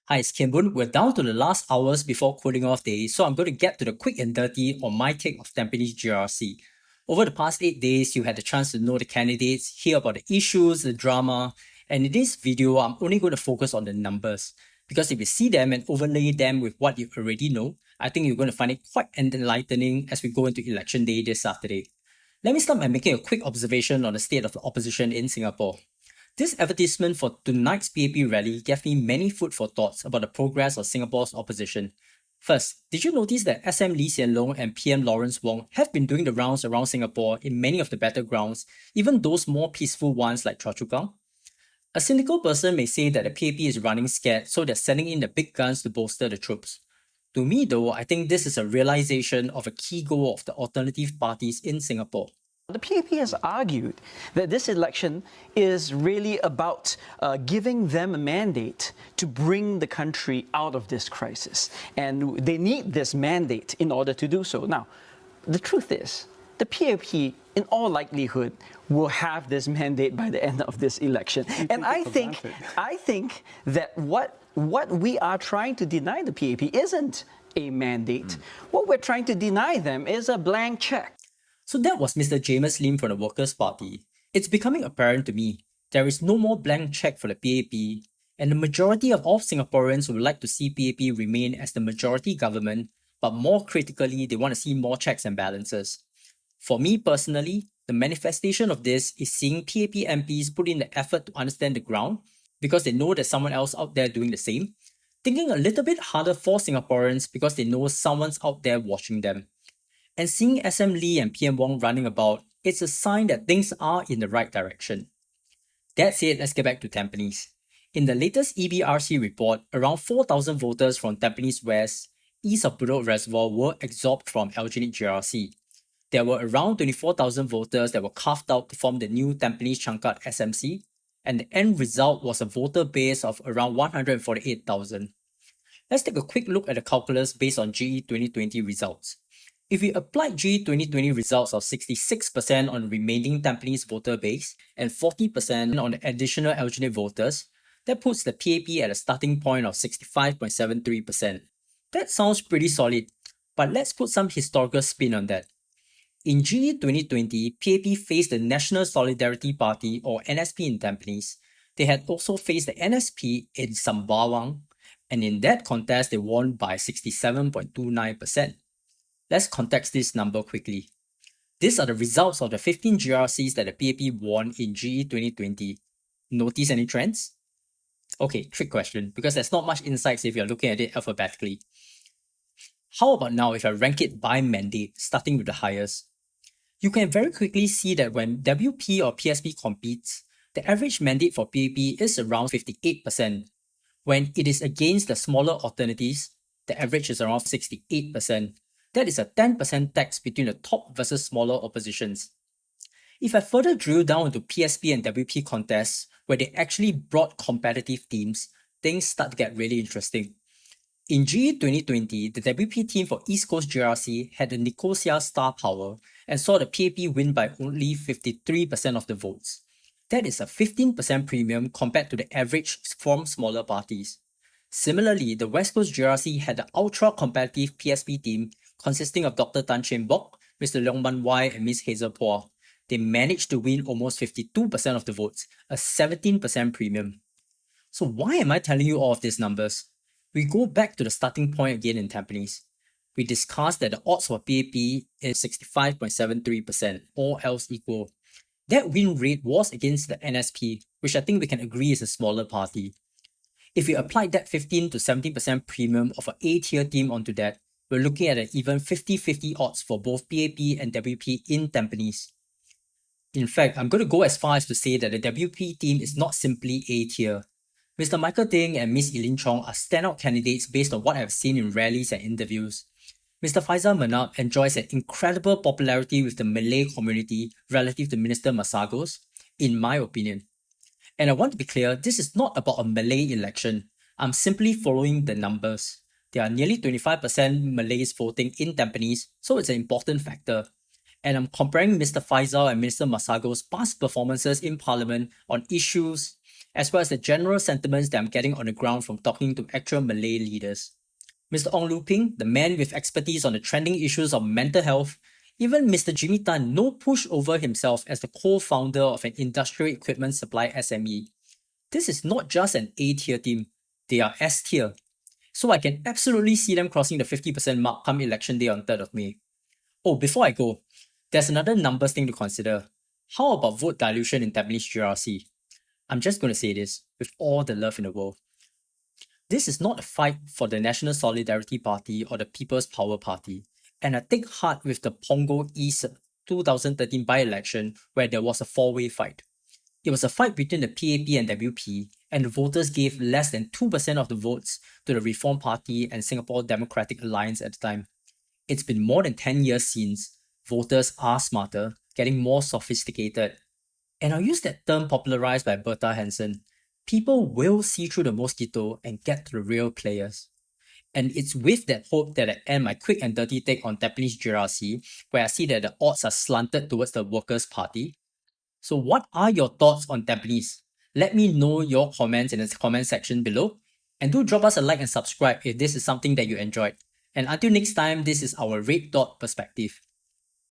Hi, it's Kim Boon. We're down to the last hours before cooling off day, so I'm going to get to the quick and dirty on my take of Tampines GRC. Over the past 8 days, you had the chance to know the candidates, hear about the issues, the drama, and in this video, I'm only going to focus on the numbers. Because if you see them and overlay them with what you already know, I think you're going to find it quite enlightening as we go into election day this Saturday. Let me start by making a quick observation on the state of the opposition in Singapore. This advertisement for tonight's PAP rally gave me many food for thoughts about the progress of Singapore's opposition. First, did you notice that SM Lee Hsien Loong and PM Lawrence Wong have been doing the rounds around Singapore in many of the battlegrounds, even those more peaceful ones like Choa Chu Kang? A cynical person may say that the PAP is running scared, so they're sending in the big guns to bolster the troops. To me though, I think this is a realization of a key goal of the alternative parties in Singapore. The PAP has argued that this election is really about giving them a mandate to bring the country out of this crisis. And they need this mandate in order to do so. Now, the truth is, the PAP, in all likelihood, will have this mandate by the end of this election. And I think that what we are trying to deny the PAP isn't a mandate. What we're trying to deny them is a blank check. So that was Mr. James Lim from the Workers' Party. It's becoming apparent to me there is no more blank check for the PAP, and the majority of all Singaporeans would like to see PAP remain as the majority government, but more critically, they want to see more checks and balances. For me personally, the manifestation of this is seeing PAP MPs put in the effort to understand the ground because they know there's someone else out there doing the same, thinking a little bit harder for Singaporeans because they know someone's out there watching them. And seeing SM Lee and PM Wong running about, it's a sign that things are in the right direction. That said, let's get back to Tampines. In the latest EBRC report, around 4,000 voters from Tampines West, east of Bedok Reservoir, were absorbed from Aljunied GRC. There were around 24,000 voters that were carved out to form the new Tampines Changkat SMC, and the end result was a voter base of around 148,000. Let's take a quick look at the calculus based on GE2020 results. If we applied GE2020 results of 66% on the remaining Tampines voter base and 40% on the additional Aljunied voters, that puts the PAP at a starting point of 65.73%. That sounds pretty solid, but let's put some historical spin on that. In GE2020, PAP faced the National Solidary Party or NSP in Tampines. They had also faced the NSP in Sembawang, and in that contest they won by 67.29%. Let's context this number quickly. These are the results of the 15 GRCs that the PAP won in GE 2020. Notice any trends? Okay, trick question, because there's not much insights if you're looking at it alphabetically. How about now if I rank it by mandate, starting with the highest? You can very quickly see that when WP or PSP competes, the average mandate for PAP is around 58%. When it is against the smaller alternatives, the average is around 68%. That is a 10% tax between the top versus smaller oppositions. If I further drill down into PSP and WP contests, where they actually brought competitive teams, things start to get really interesting. In GE 2020, the WP team for East Coast GRC had the Nicosia star power and saw the PAP win by only 53% of the votes. That is a 15% premium compared to the average from smaller parties. Similarly, the West Coast GRC had the ultra-competitive PSP team consisting of Dr. Tan Cheng Bok, Mr. Leong Man Wai, and Ms. Hazel Phua. They managed to win almost 52% of the votes, a 17% premium. So why am I telling you all of these numbers? We go back to the starting point again in Tampines. We discussed that the odds for PAP is 65.73%, all else equal. That win rate was against the NSP, which I think we can agree is a smaller party. If we applied that 15 to 17% premium of an A-tier team onto that, we're looking at an even 50-50 odds for both PAP and WP in Tampines. In fact, I'm going to go as far as to say that the WP team is not simply A-tier. Mr. Michael Ding and Ms. Eileen Chong are standout candidates based on what I've seen in rallies and interviews. Mr. Faisal Manap enjoys an incredible popularity with the Malay community relative to Minister Masagos, in my opinion. And I want to be clear, this is not about a Malay election. I'm simply following the numbers. There are nearly 25% Malays voting in Tampines, so it's an important factor. And I'm comparing Mr. Faisal and Minister Masagos' past performances in Parliament on issues as well as the general sentiments that I'm getting on the ground from talking to actual Malay leaders. Mr. Ong Lu Ping, the man with expertise on the trending issues of mental health, even Mr. Jimmy Tan no pushover himself as the co-founder of an industrial equipment supply SME. This is not just an A-tier team, they are S-tier. So I can absolutely see them crossing the 50% mark come election day on 3rd of May. Oh, before I go, there's another numbers thing to consider. How about vote dilution in Tampines GRC? I'm just going to say this with all the love in the world. This is not a fight for the National Solidary Party or the People's Power Party, and I take heart with the Punggol East 2013 by-election where there was a four-way fight. It was a fight between the PAP and WP, and the voters gave less than 2% of the votes to the Reform Party and Singapore Democratic Alliance at the time. It's been more than 10 years since. Voters are smarter, getting more sophisticated. And I'll use that term popularized by Bertha Hansen. People will see through the mosquito and get to the real players. And it's with that hope that I end my quick and dirty take on Tampines GRC, where I see that the odds are slanted towards the Workers' Party. So what are your thoughts on Tampines? Let me know your comments in the comment section below. And do drop us a like and subscribe if this is something that you enjoyed. And until next time, this is our Red Dot Perspective.